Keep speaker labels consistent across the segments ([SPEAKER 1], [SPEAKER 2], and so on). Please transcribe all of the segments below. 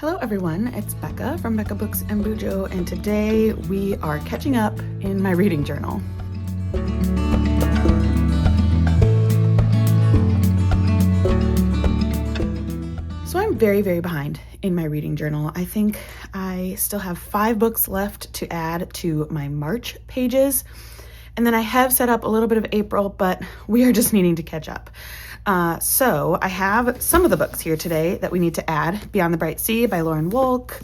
[SPEAKER 1] Hello everyone, it's Becca from BEKAHBOOKSANDBUJO, and today we are catching up in my reading journal. So I'm very behind in my reading journal. I think I still have 5 books left to add to my March pages. And then I have set up a little bit of April, but we are just needing to catch up. So I have some of the books here today that we need to add. Beyond the Bright Sea by Lauren Wolk,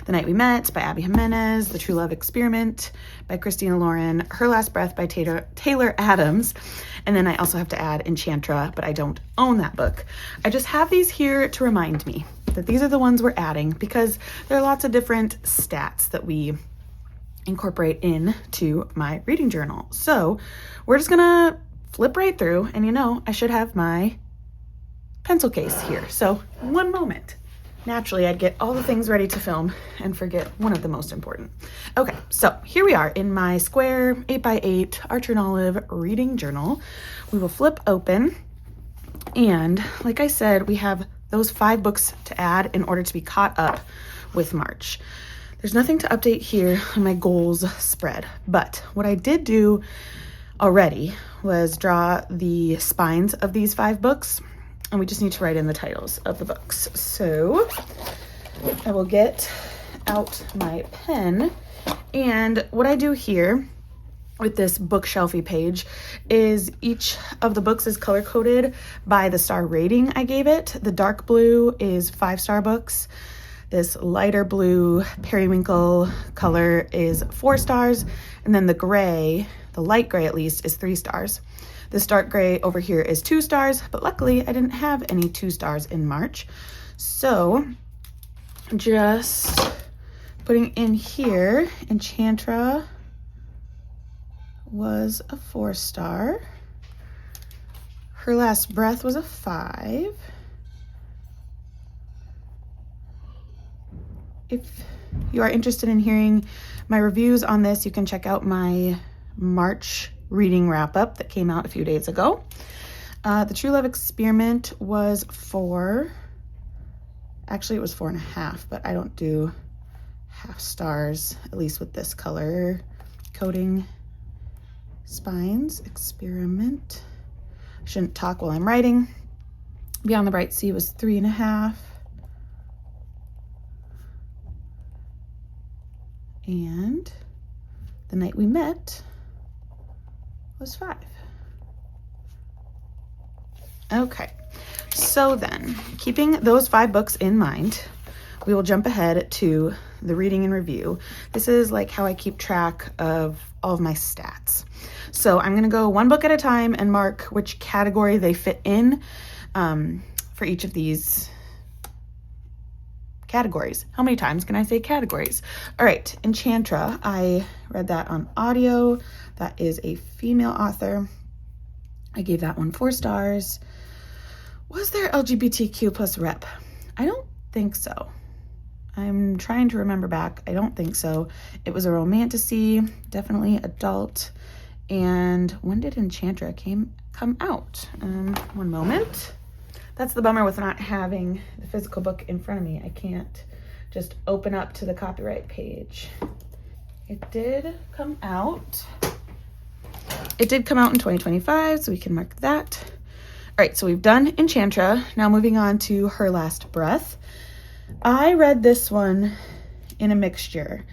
[SPEAKER 1] The Night We Met by Abby Jimenez, The True Love Experiment by Christina Lauren, Her Last Breath by Taylor Adams. And then I also have to add Enchantra, but I don't own that book. I just have these here to remind me that these are the ones we're adding because there are lots of different stats that we incorporate into my reading journal. So we're just gonna flip right through, and I should have my pencil case here. So one moment. Naturally, I'd get all the things ready to film and forget one of the most important. Okay, so here we are in my square 8x8 Archer and Olive reading journal. We will flip open, and like I said, we have those 5 books to add in order to be caught up with March. There's nothing to update here on my goals spread, but what I did do already was draw the spines of these 5 books, and we just need to write in the titles of the books. So I will get out my pen, and what I do here with this bookshelfy page is each of the books is color-coded by the star rating I gave it. The dark blue is 5-star books. This lighter blue periwinkle color is 4 stars, and then the gray, the light gray at least, is 3 stars. This dark gray over here is 2 stars, but luckily I didn't have any 2 stars in March. So just putting in here, Enchantra was a 4-star. Her Last Breath was a 5. If you are interested in hearing my reviews on this, you can check out my March reading wrap-up that came out a few days ago. The True Love Experiment was 4. Actually, it was 4.5, but I don't do half stars, at least with this color coding. Spines, Experiment. I shouldn't talk while I'm writing. Beyond the Bright Sea was 3.5. And The Night We Met was 5. Okay, so then, keeping those 5 books in mind, we will jump ahead to the reading and review. This is like how I keep track of all of my stats. So I'm gonna go 1 book at a time and mark which category they fit in for each of these categories. How many times can I say categories? All right, Enchantra, I read that on audio. That is a female author. I gave that one 4 stars. Was there LGBTQ plus rep? I don't think so. I'm trying to remember back. I don't think so. It was a romantasy, definitely adult. And when did Enchantra come out? One moment. That's the bummer with not having the physical book in front of me. I can't just open up to the copyright page. It did come out. It did come out in 2025, so we can mark that. All right, so we've done Enchantra. Now moving on to Her Last Breath. I read this one in a mixture.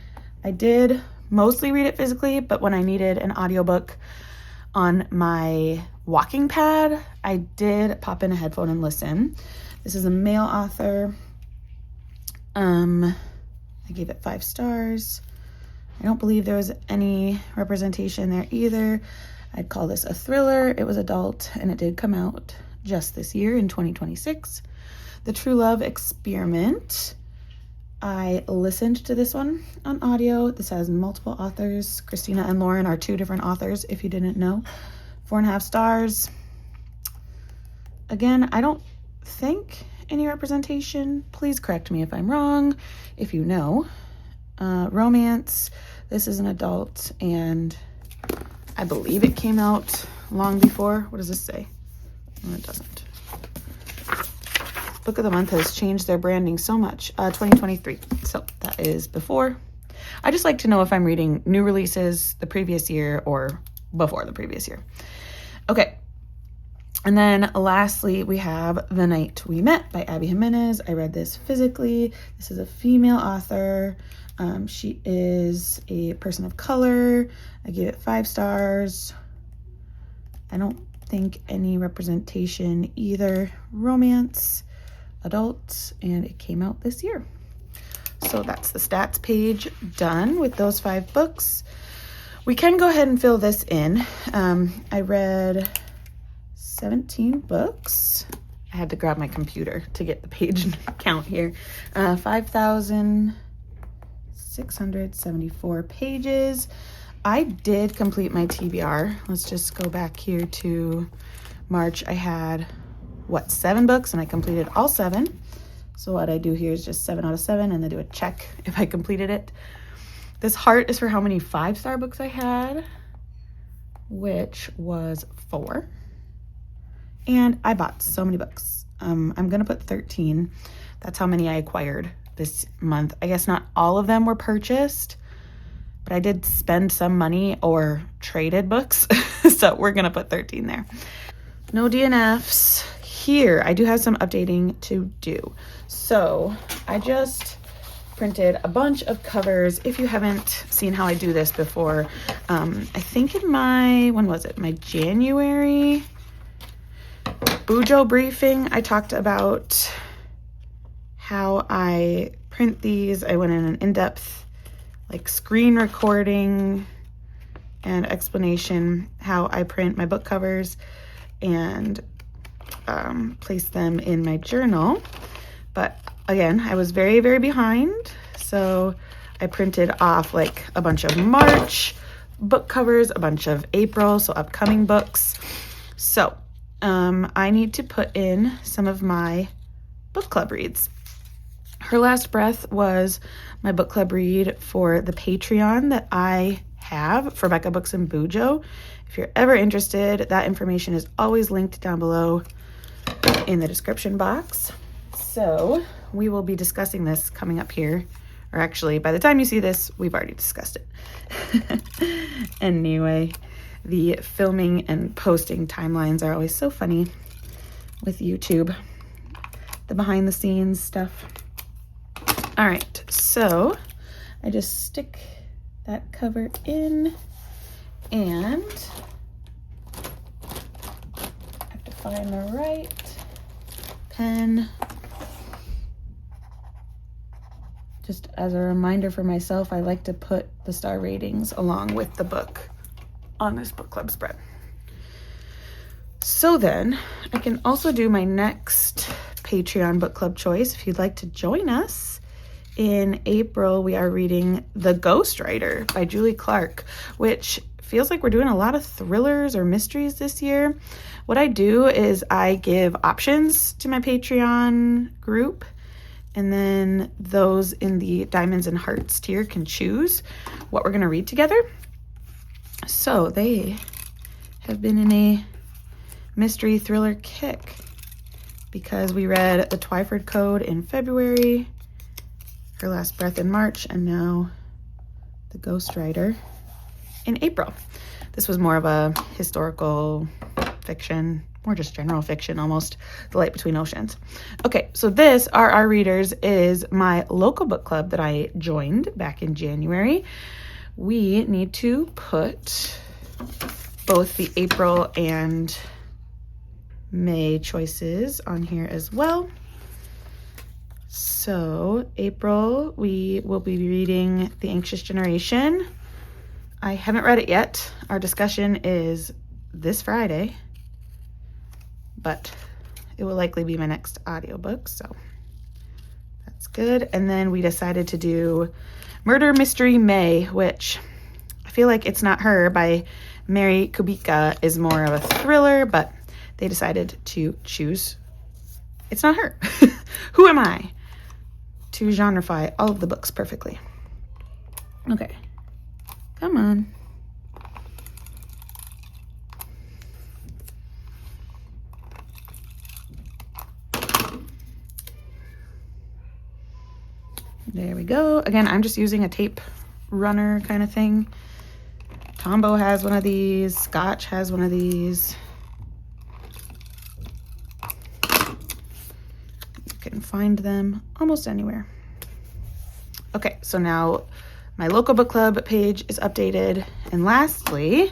[SPEAKER 1] I did mostly read it physically, but when I needed an audiobook on my walking pad, I did pop in a headphone and listen. This is a male author. I gave it 5 stars. I don't believe there was any representation there either. I'd call this a thriller. It was adult, and it did come out just this year in 2026. The True Love Experiment. I listened to this one on audio. This has multiple authors. Christina and Lauren are 2 different authors, if you didn't know. 4.5 stars. Again, I don't think any representation. Please correct me if I'm wrong, if you know. Romance. This is an adult, and I believe it came out long before. What does this say? No, it doesn't. book of the month has changed their branding so much. 2023. So that is before. I just like to know if I'm reading new releases the previous year or before the previous year. Okay. And then lastly, we have The Night We Met by Abby Jimenez. I read this physically. This is a female author. She is a person of color. I gave it 5 stars. I don't think any representation either. Romance, adults, and it came out this year. So that's the stats page done with those 5 books. We can go ahead and fill this in. I read 17 books. I had to grab my computer to get the page count here. 5,674 pages. I did complete my TBR. Let's just go back here to March. I had, 7 books, and I completed all 7. So what I do here is just 7 out of 7, and then do a check if I completed it. This heart is for how many 5-star books I had, which was 4. And I bought so many books. I'm gonna put 13. That's how many I acquired this month. I guess not all of them were purchased, but I did spend some money or traded books. So we're gonna put 13 there. No DNFs. Here, I do have some updating to do. So I just printed a bunch of covers. If you haven't seen how I do this before, I think in my, when was it? My January Bujo briefing, I talked about how I print these. I went in an in-depth like screen recording and explanation how I print my book covers and place them in my journal. But again, I was very, very behind. So I printed off like a bunch of March book covers, a bunch of April, so upcoming books. So I need to put in some of my book club reads. Her Last Breath was my book club read for the Patreon that I have for BEKAHBOOKSANDBUJO. If you're ever interested, that information is always linked down below in the description box. So we will be discussing this coming up here, or actually by the time you see this, we've already discussed it. Anyway, the filming and posting timelines are always so funny with YouTube, the behind the scenes stuff. All right, so I just stick that cover in and I have to find the right pen. Just as a reminder for myself, I like to put the star ratings along with the book on this book club spread. So then I can also do my next Patreon book club choice. If you'd like to join us, in April, we are reading The Ghostwriter by Julie Clark, which feels like we're doing a lot of thrillers or mysteries this year. What I do is I give options to my Patreon group, and then those in the Diamonds and Hearts tier can choose what we're going to read together. So they have been in a mystery thriller kick because we read The Twyford Code in February, Her Last Breath in March, and now The Ghostwriter in April. This was more of a historical fiction, more just general fiction almost, The Light Between Oceans. Okay, so this, Our Readers, is my local book club that I joined back in January. We need to put both the April and May choices on here as well. So April, we will be reading The Anxious Generation. I haven't read it yet. Our discussion is this Friday, but it will likely be my next audiobook, so that's good. And then we decided to do Murder Mystery May, which I feel like It's Not Her by Mary Kubica is more of a thriller, but they decided to choose It's Not Her. Who am I to genreify all of the books perfectly? Okay, come on. There we go. Again, I'm just using a tape runner kind of thing. Tombow has one of these. Scotch has one of these. You can find them almost anywhere. Okay, so now my local book club page is updated. And lastly,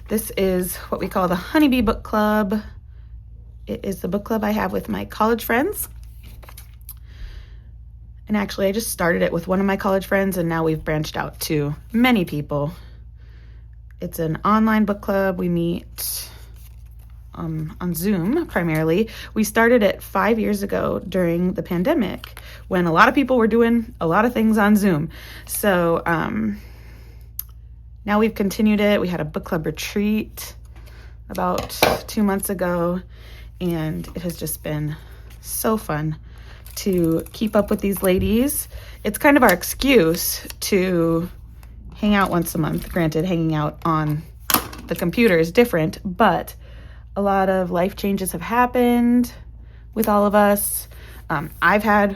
[SPEAKER 1] this is what we call the Honeybee Book Club. It is the book club I have with my college friends. And actually, I just started it with one of my college friends, and now we've branched out to many people. It's an online book club. We meet on Zoom primarily. We started it 5 years ago during the pandemic when a lot of people were doing a lot of things on Zoom. So now we've continued it. We had a book club retreat about 2 months ago, and it has just been so fun to keep up with these ladies. It's kind of our excuse to hang out once a month. Granted, hanging out on the computer is different, but a lot of life changes have happened with all of us. I've had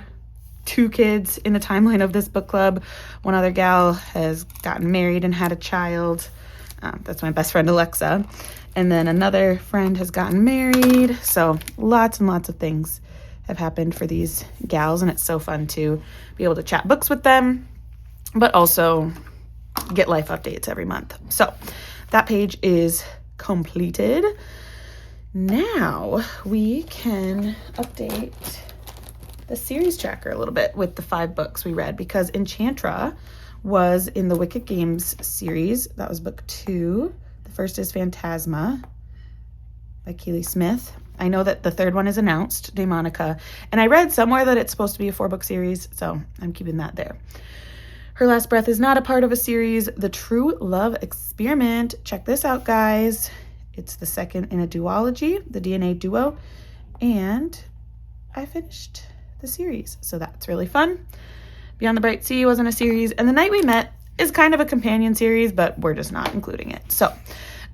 [SPEAKER 1] 2 kids in the timeline of this book club. One other gal has gotten married and had a child. That's my best friend, Alexa. And then another friend has gotten married. So lots and lots of things have happened for these gals, and it's so fun to be able to chat books with them, but also get life updates every month. So that page is completed. Now we can update the series tracker a little bit with the 5 books we read, because Enchantra was in the Wicked Games series. That was book 2. The first is Phantasma by Keely Smith. I know that the 3rd one is announced, Daemonica, and I read somewhere that it's supposed to be a 4-book series, so I'm keeping that there. Her Last Breath is not a part of a series. The True Love Experiment. Check this out, guys. It's the 2nd in a duology, the DNA duo, and I finished the series, so that's really fun. Beyond the Bright Sea wasn't a series, and The Night We Met is kind of a companion series, but we're just not including it. So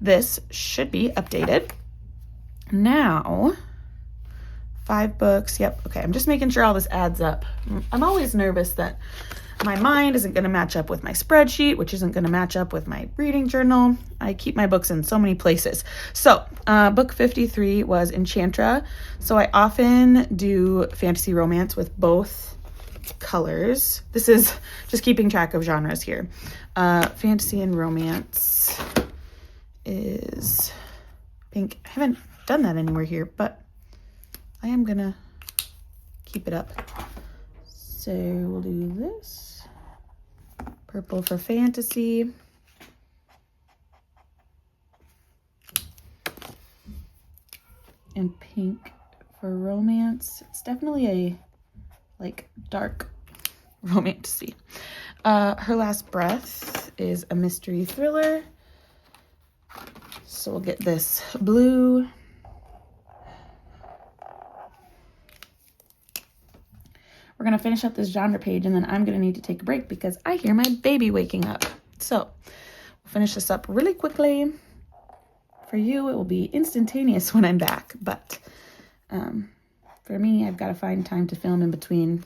[SPEAKER 1] this should be updated. Now, 5 books. Yep. Okay. I'm just making sure all this adds up. I'm always nervous that my mind isn't going to match up with my spreadsheet, which isn't going to match up with my reading journal. I keep my books in so many places. So book 53 was Enchantra. So I often do fantasy romance with both colors. This is just keeping track of genres here. Fantasy and romance is pink. I haven't done that anywhere here, but I am gonna keep it up. So we'll do this. Purple for fantasy. And pink for romance. It's definitely a like dark romantasy. Her Last Breath is a mystery thriller. So we'll get this blue. We're going to finish up this genre page, and then I'm going to need to take a break because I hear my baby waking up. So we'll finish this up really quickly. For you, it will be instantaneous when I'm back, but for me, I've got to find time to film in between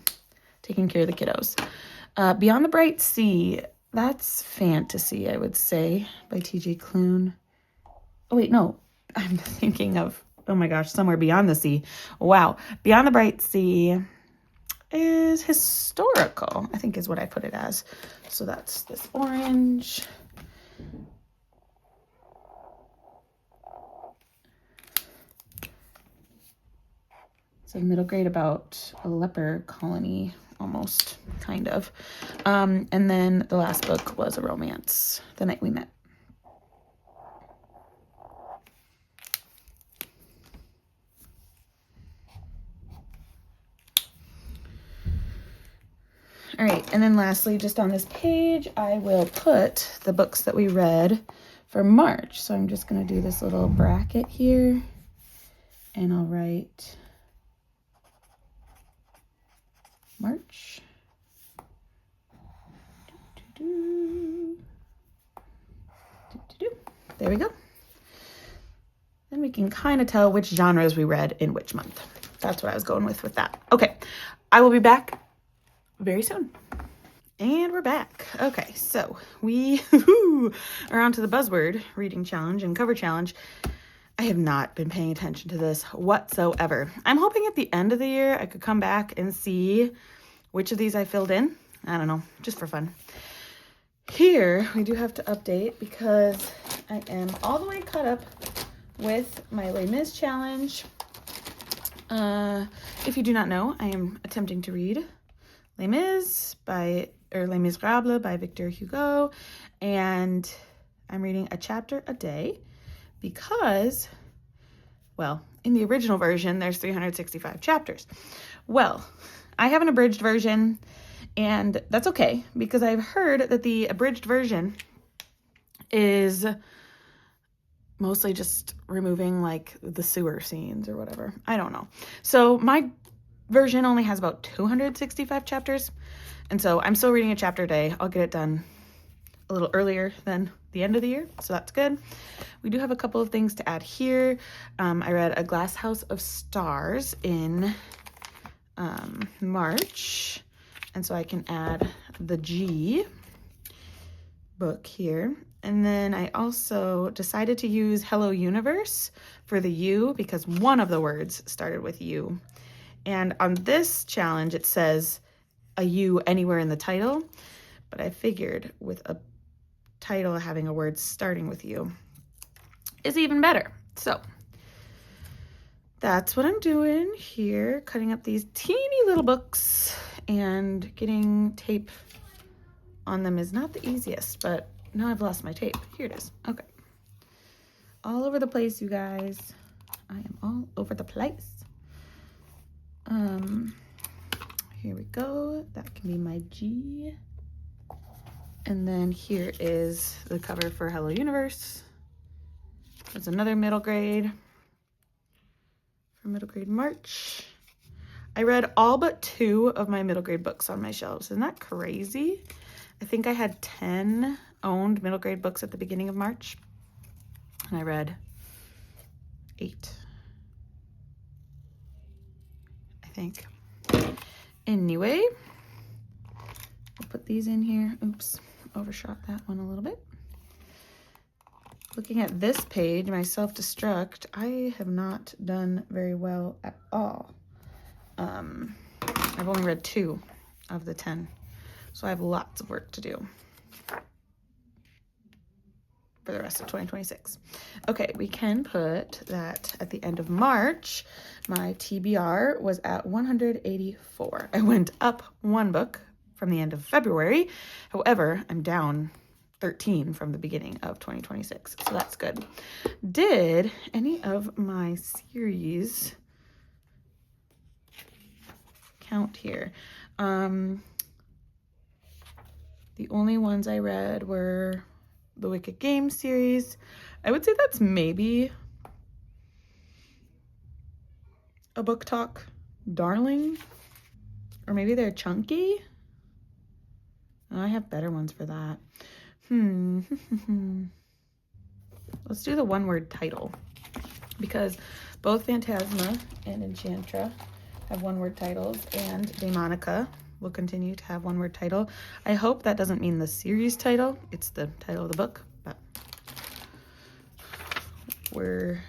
[SPEAKER 1] taking care of the kiddos. Beyond the Bright Sea, that's fantasy, I would say, by T.J. Klune. Oh, wait, no. I'm thinking of, oh my gosh, Somewhere Beyond the Sea. Wow. Beyond the Bright Sea is historical, I think is what I put it as. So that's this orange. It's a middle grade about a leper colony, almost, kind of. And then the last book was a romance, The Night We Met. All right, and then lastly, just on this page, I will put the books that we read for March. So I'm just going to do this little bracket here, and I'll write March. There we go. Then we can kind of tell which genres we read in which month. That's what I was going with that. Okay, I will be back very soon. And we're back. Okay, so we are on to the buzzword reading challenge and cover challenge. I have not been paying attention to this whatsoever. I'm hoping at the end of the year I could come back and see which of these I filled in. I don't know, just for fun. Here, we do have to update because I am all the way caught up with my Les Mis challenge. If you do not know, I am attempting to read Les Mis Les Miserables by Victor Hugo, and I'm reading a chapter a day because, well, in the original version, there's 365 chapters. Well, I have an abridged version, and that's okay because I've heard that the abridged version is mostly just removing like the sewer scenes or whatever. I don't know. So my version only has about 265 chapters. And so I'm still reading a chapter a day. I'll get it done a little earlier than the end of the year. So that's good. We do have a couple of things to add here. I read A Glass House of Stars in March. And so I can add the G book here. And then I also decided to use Hello Universe for the U because one of the words started with U. And on this challenge, it says a U anywhere in the title, but I figured with a title having a word starting with U is even better. So that's what I'm doing here, cutting up these teeny little books, and getting tape on them is not the easiest, but now I've lost my tape. Here it is. Okay. All over the place, you guys. I am all over the place. Here we go. That can be my G. And then here is the cover for Hello Universe. There's another middle grade for middle grade March. I read all but 2 of my middle grade books on my shelves. Isn't that crazy? I think I had 10 owned middle grade books at the beginning of March, and I read 8, I think. Anyway, we'll put these in here. Oops, overshot that one a little bit. Looking at this page, my self-destruct, I have not done very well at all. I've only read 2 of the 10, so I have lots of work to do for the rest of 2026. Okay, we can put that at the end of March, my TBR was at 184. I went up 1 book from the end of February. However, I'm down 13 from the beginning of 2026, so that's good. Did any of my series count here? The only ones I read were the Wicked Games series. I would say that's maybe a book talk darling, or maybe they're chunky. I have better ones for that. Let's do the one-word title, because both Phantasma and Enchantra have one-word titles, and Daemonica will continue to have one-word title. I hope that doesn't mean the series title. It's the title of the book, but we're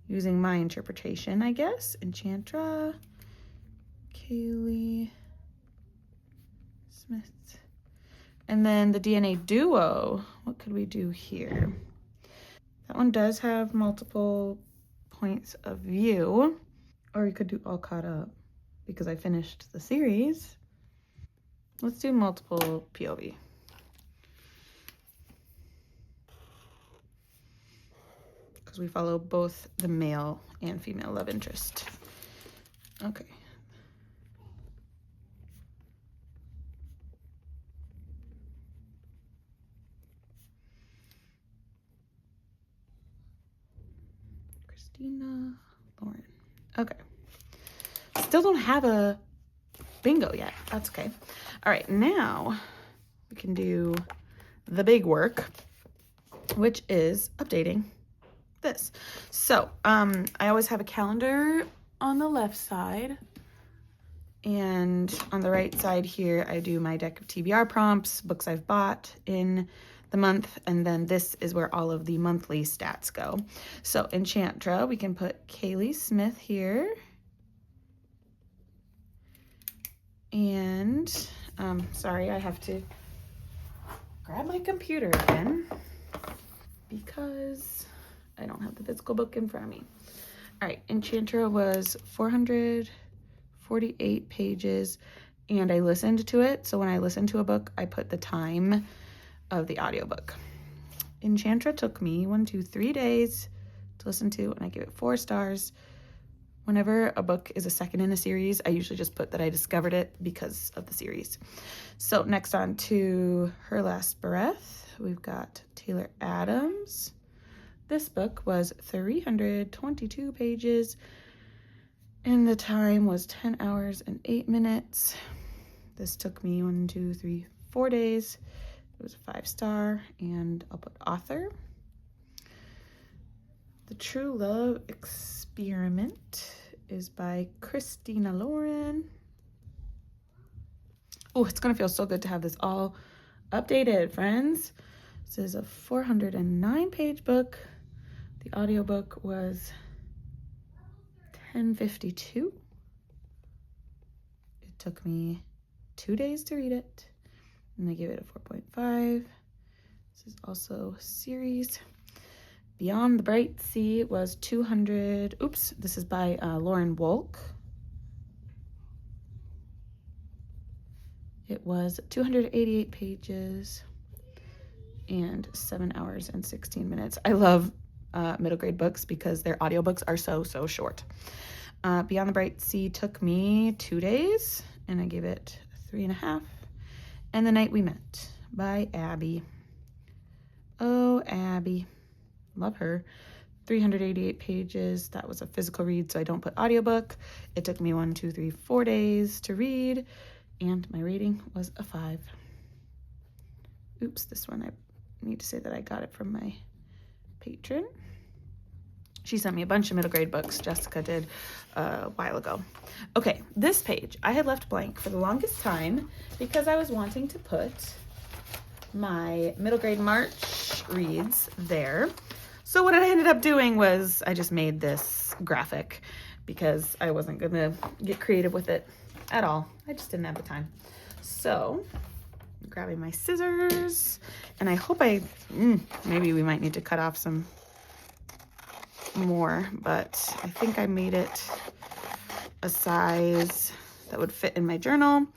[SPEAKER 1] using my interpretation, I guess. Enchantra, Kaylee Smith. And then the DNA duo, what could we do here? That one does have multiple points of view, or we could do all caught up because I finished the series. Let's do multiple POV. Because we follow both the male and female love interest. Okay. Christina, Lauren. Okay. Still don't have a bingo yet. That's okay. All right, now we can do the big work, which is updating this. So I always have a calendar on the left side And on the right side here, I do my deck of TBR prompts, books I've bought in the month, and then this is where all of the monthly stats go. So Enchantra, we can put Kaylee Smith here. And, sorry, I have to grab my computer again because I don't have the physical book in front of me. All right, Enchantra was 448 pages, and I listened to it. So when I listen to a book, I put the time of the audiobook. Enchantra took me 3 days to listen to, and I give it 4 stars. Whenever a book is a second in a series, I usually just put that I discovered it because of the series. So next on to Her Last Breath, we've got Taylor Adams. This book was 322 pages, and the time was 10 hours and 8 minutes. This took me 4 days. It was a 5-star, and I'll put author. The True Love Experiment is by Christina Lauren. Oh, it's gonna feel so good to have this all updated, friends. This is a 409-page book. The audiobook was 10:52. It took me 2 days to read it, and I gave it a 4.5. This is also a series. Beyond the Bright Sea was 200. Oops, this is by Lauren Wolk. It was 288 pages and 7 hours and 16 minutes. I love middle grade books because their audiobooks are so short. Beyond the Bright Sea took me 2 days, and I gave it 3.5. And The Night We Met by Abby. Oh, Abby. Love her. 388 pages. That was a physical read, so I don't put audiobook. It took me 4 days to read, and my rating was a 5. Oops, this one I need to say that I got it from my patron. She sent me a bunch of middle grade books. Jessica did a while ago. Okay, this page I had left blank for the longest time because I was wanting to put my middle grade March reads there. So what I ended up doing was I just made this graphic because I wasn't gonna get creative with it at all. I just didn't have the time. So I'm grabbing my scissors, and I hope maybe we might need to cut off some more, but I think I made it a size that would fit in my journal.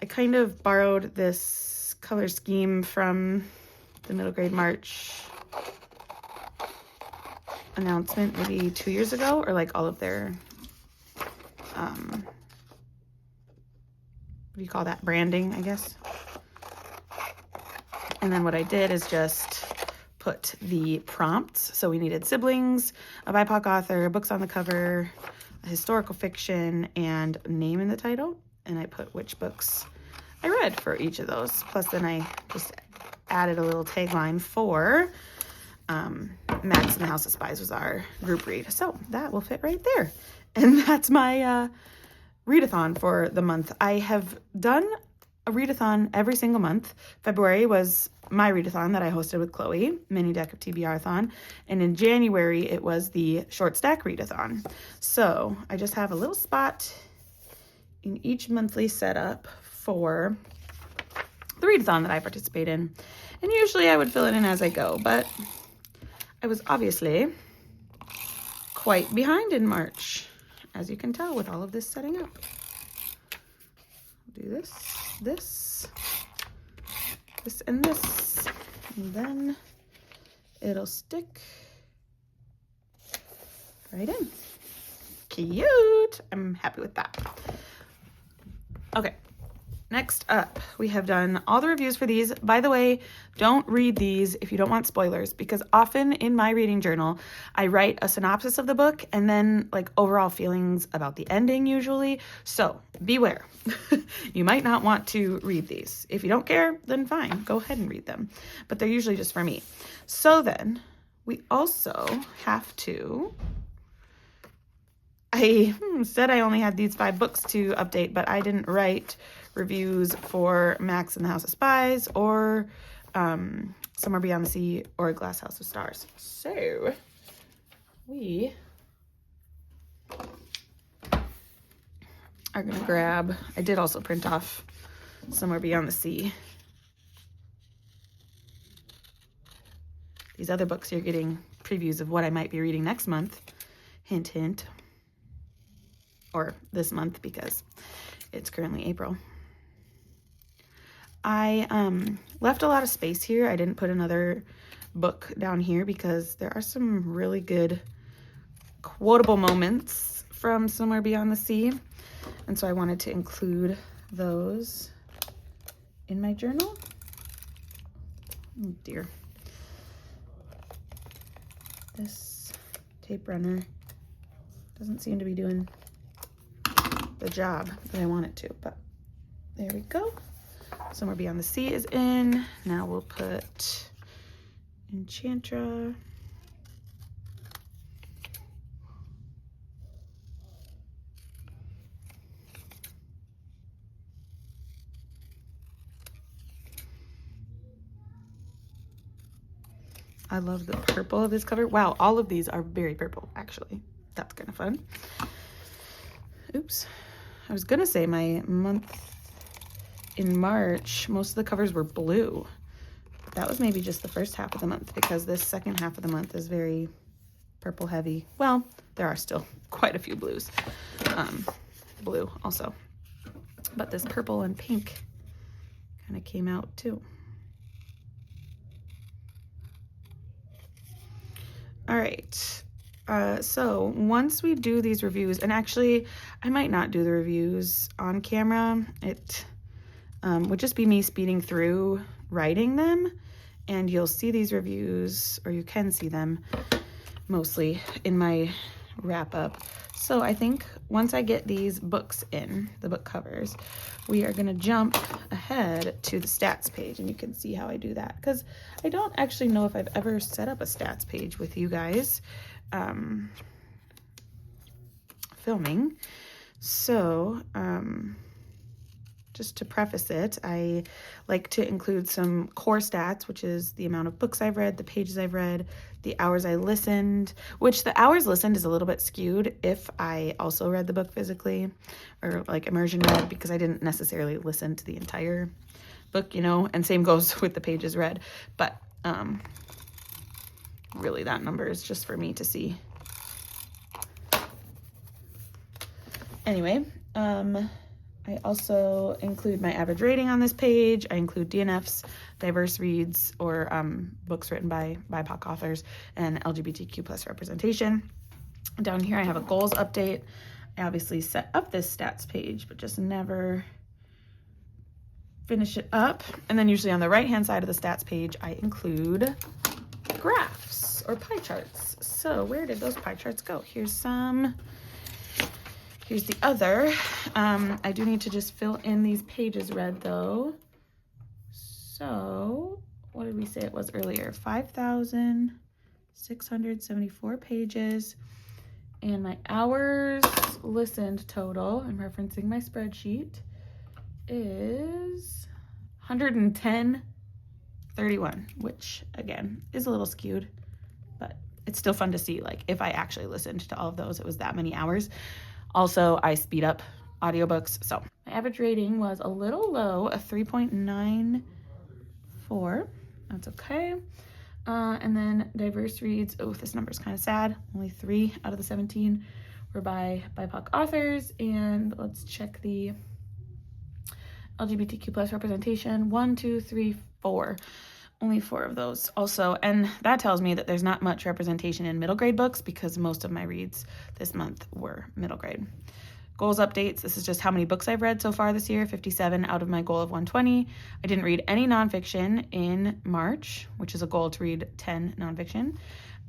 [SPEAKER 1] I kind of borrowed this color scheme from the middle grade March announcement maybe 2 years ago, or like all of their what do you call that, branding, I guess. And then what I did is just put the prompts. So we needed siblings, a BIPOC author, books on the cover, a historical fiction, and name in the title. And I put which books I read for each of those. Plus then I just added a little tagline for Max and the House of Spies was our group read. So that will fit right there. And that's my readathon for the month. I have done a readathon every single month. February was my readathon that I hosted with Chloe, mini deck of TBR-a-thon. And in January, it was the short stack readathon. So I just have a little spot in each monthly setup for the readathon that I participate in. And usually I would fill it in as I go, but I was obviously quite behind in March, as you can tell with all of this setting up. I'll do this, and this, and then it'll stick right in. Cute! I'm happy with that. Okay. Next up, we have done all the reviews for these. By the way, don't read these if you don't want spoilers, because often in my reading journal, I write a synopsis of the book and then like overall feelings about the ending usually. So beware. You might not want to read these. If you don't care, then fine, go ahead and read them. But they're usually just for me. So then we also have to I said I only had these 5 books to update, but I didn't write reviews for Max and the House of Spies or Somewhere Beyond the Sea or Glass House of Stars. So we are gonna grab, I did also print off Somewhere Beyond the Sea. These other books, you're getting previews of what I might be reading next month. Hint, hint. Or this month, because it's currently April. I left a lot of space here. I didn't put another book down here because there are some really good quotable moments from Somewhere Beyond the Sea. And so I wanted to include those in my journal. Oh dear. This tape runner doesn't seem to be doing the job that I want it to, but there we go. Somewhere Beyond the Sea is in. Now we'll put Enchantra. I love the purple of this cover. Wow, all of these are very purple, actually. That's kind of fun. Oops. I was gonna say my month in March, most of the covers were blue. That was maybe just the first half of the month, because this second half of the month is very purple heavy. Well, there are still quite a few blues. Blue also. But this purple and pink kind of came out too. All right. So once we do these reviews, and actually I might not do the reviews on camera. It would just be me speeding through writing them, and you'll see these reviews, or you can see them mostly in my wrap up. So I think once I get these books in, the book covers, we are gonna jump ahead to the stats page, and you can see how I do that, because I don't actually know if I've ever set up a stats page with you guys filming. So just to preface it, I like to include some core stats, which is the amount of books I've read, the pages I've read, the hours I listened, which the hours listened is a little bit skewed if I also read the book physically, or like immersion read, because I didn't necessarily listen to the entire book, you know, and same goes with the pages read. But really that number is just for me to see. Anyway, I also include my average rating on this page. I include DNFs, diverse reads, or books written by BIPOC authors, and LGBTQ plus representation. Down here I have a goals update. I obviously set up this stats page, but just never finish it up. And then usually on the right hand side of the stats page, I include graphs or pie charts. So where did those pie charts go? Here's some. Here's the other. I do need to just fill in these pages read though. So what did we say it was earlier? 5,674 pages. And my hours listened total, I'm referencing my spreadsheet, is 110:31, which again is a little skewed, but it's still fun to see, like, if I actually listened to all of those, it was that many hours. Also, I speed up audiobooks, so my average rating was a little low, a 3.94. That's okay. And then diverse reads, oh, this number is kind of sad. Only 3 out of the 17 were by BIPOC authors. And let's check the LGBTQ plus representation. 1, 2, 3, 4. Only 4 of those also. And that tells me that there's not much representation in middle grade books, because most of my reads this month were middle grade. Goals updates. This is just how many books I've read so far this year, 57 out of my goal of 120. I didn't read any nonfiction in March, which is a goal to read 10 nonfiction.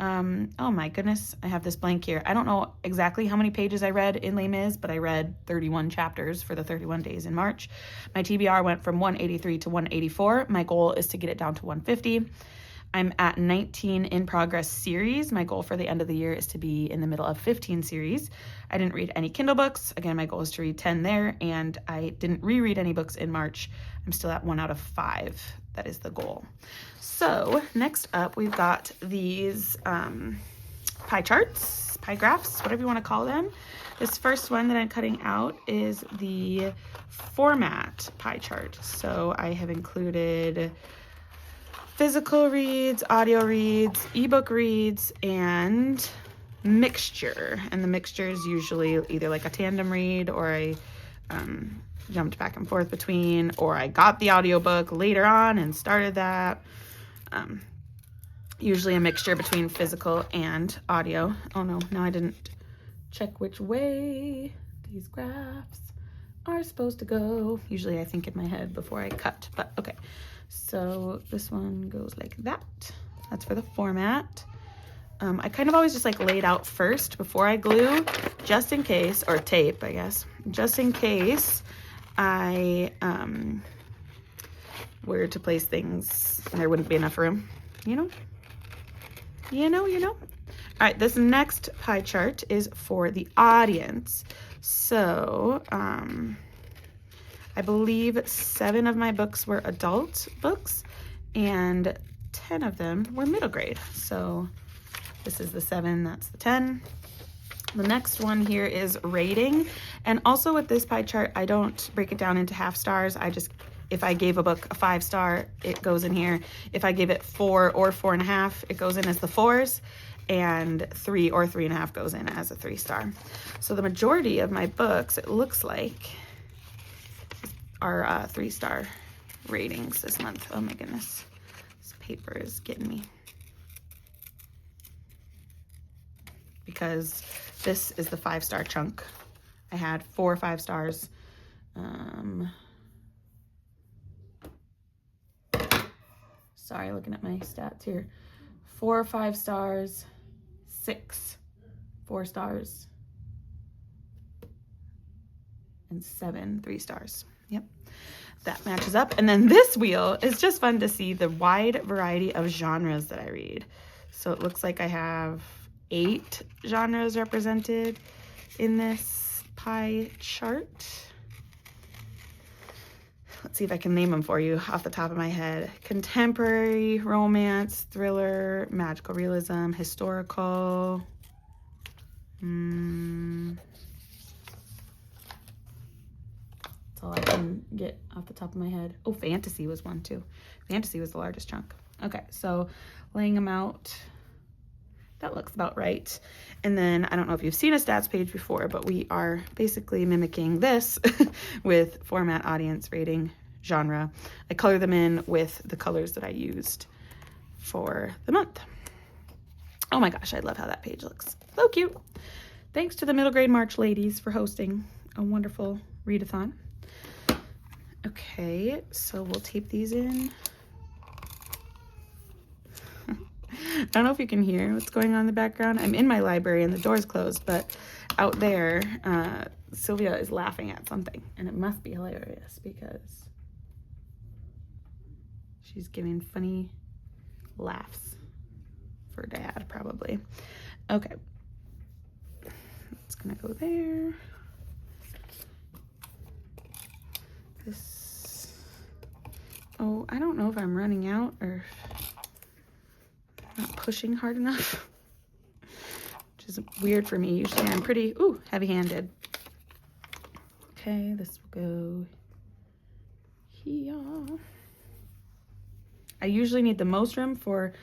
[SPEAKER 1] Oh my goodness, I have this blank here. I don't know exactly how many pages I read in Les Mis, but I read 31 chapters for the 31 days in March. My TBR went from 183 to 184. My goal is to get it down to 150. I'm at 19 in progress series. My goal for the end of the year is to be in the middle of 15 series. I didn't read any Kindle books. Again, my goal is to read 10 there, and I didn't reread any books in March. I'm still at 1 out of 5. That is the goal. So next up, we've got these pie charts, pie graphs, whatever you want to call them. This first one that I'm cutting out is the format pie chart. So I have included physical reads, audio reads, ebook reads, and mixture. And the mixture is usually either like a tandem read, or I jumped back and forth between, or I got the audiobook later on and started that. Usually a mixture between physical and audio. Oh no, now I didn't check which way these graphs are supposed to go. Usually I think in my head before I cut, but okay. So this one goes like that. That's for the format. I kind of always just like lay it out first before I glue, just in case, or tape, I guess, just in case I were to place things and there wouldn't be enough room, you know? All right, this next pie chart is for the audience. So I believe 7 of my books were adult books and 10 of them were middle grade. So this is the 7, that's the 10. The next one here is rating. And also with this pie chart, I don't break it down into half stars. I just, if I gave a book a 5-star, it goes in here. If I give it 4 or 4.5, it goes in as the 4s. And 3 or 3.5 goes in as a 3-star. So the majority of my books, it looks like, are 3-star ratings this month. Oh my goodness, this paper is getting me. Because this is the 5-star chunk. I had 4 5 stars. Sorry, looking at my stats here. 4 5 stars, 6 4 stars, and 7 3 stars. Yep, that matches up. And then this wheel is just fun to see the wide variety of genres that I read. So it looks like I have 8 genres represented in this pie chart. Let's see if I can name them for you off the top of my head. Contemporary, romance, thriller, magical realism, historical. That's all I can get off the top of my head. Oh, fantasy was one too. Fantasy was the largest chunk. Okay, so laying them out, that looks about right. And then I don't know if you've seen a stats page before, but we are basically mimicking this with format, audience, rating, genre. I color them in with the colors that I used for the month. Oh my gosh, I love how that page looks. So cute. Thanks to the middle grade March ladies for hosting a wonderful readathon. Okay, so we'll tape these in. I don't know if you can hear what's going on in the background. I'm in my library and the door's closed, but out there, Sylvia is laughing at something, and it must be hilarious because she's giving funny laughs for Dad, probably. Okay, it's gonna go there. This, oh, I don't know if I'm running out or not pushing hard enough, which is weird for me. Usually I'm pretty heavy-handed. Okay, this will go here. I usually need the most room for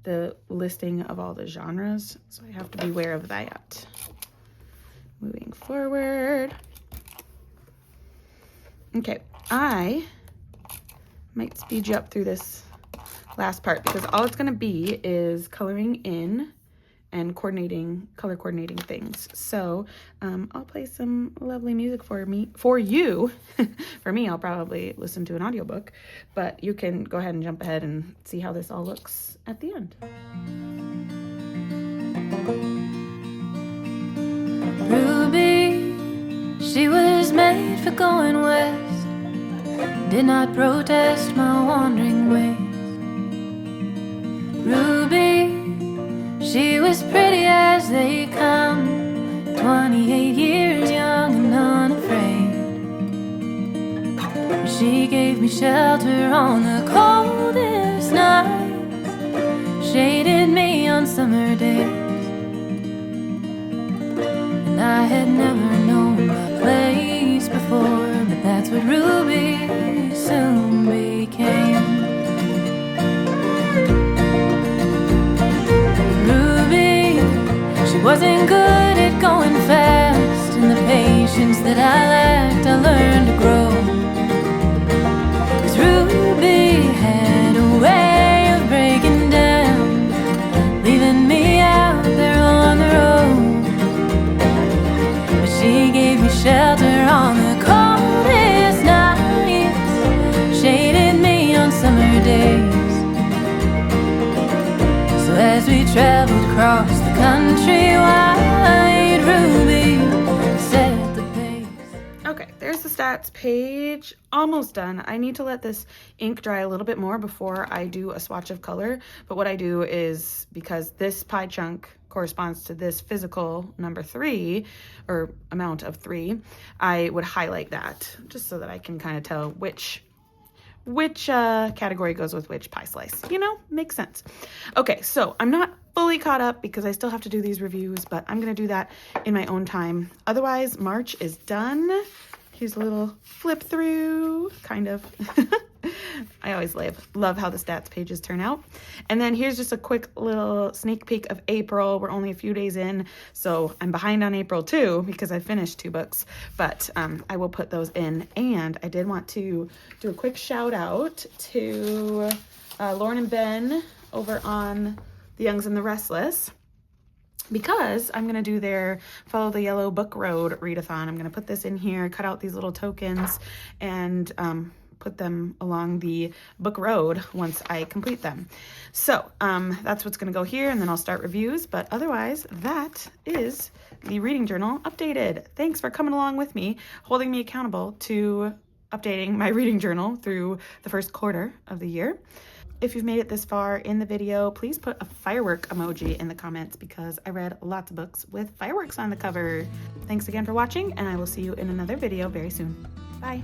[SPEAKER 1] the listing of all the genres, so I have to be aware of that. Moving forward. Okay, I might speed you up through this last part because all it's going to be is coloring in and color coordinating things. So I'll play some lovely music for you. For me, I'll probably listen to an audiobook, but you can go ahead and jump ahead and see how this all looks at the end.
[SPEAKER 2] Ruby, she was made for going west, did not protest my wandering ways. Ruby, she was pretty as they come, 28 years young and unafraid. She gave me shelter on the coldest nights, shaded me on summer days. And I had never known my place before, but that's what Ruby soon became. Ruby, she wasn't good at going fast, and the patience that I lacked, I learned to grow. 'Cause Ruby had a way of breaking down, leaving me out there on the road. She gave me shelter on the coldest nights, shaded me on summer days. So as we traveled across the countrywide, Ruby set the pace.
[SPEAKER 1] Okay, there's the stats page. Almost done. I need to let this ink dry a little bit more before I do a swatch of color. But what I do is, because this pie chunk corresponds to this physical number 3, or amount of 3, I would highlight that just so that I can kind of tell which category goes with which pie slice. You know, makes sense. Okay, so I'm not fully caught up because I still have to do these reviews, but I'm gonna do that in my own time. Otherwise, March is done. Here's a little flip through, kind of. I always love how the stats pages turn out. And then here's just a quick little sneak peek of April. We're only a few days in, so I'm behind on April too because I finished 2 books, but I will put those in. And I did want to do a quick shout out to Lauren and Ben over on The Youngs and the Restless, because I'm going to do their Follow the Yellow Book Road readathon. I'm going to put this in here, cut out these little tokens, and put them along the book road once I complete them. So that's what's going to go here, and then I'll start reviews. But otherwise, that is the reading journal updated. Thanks for coming along with me, holding me accountable to updating my reading journal through the first quarter of the year. If you've made it this far in the video, please put a firework emoji in the comments because I read lots of books with fireworks on the cover. Thanks again for watching, and I will see you in another video very soon. Bye.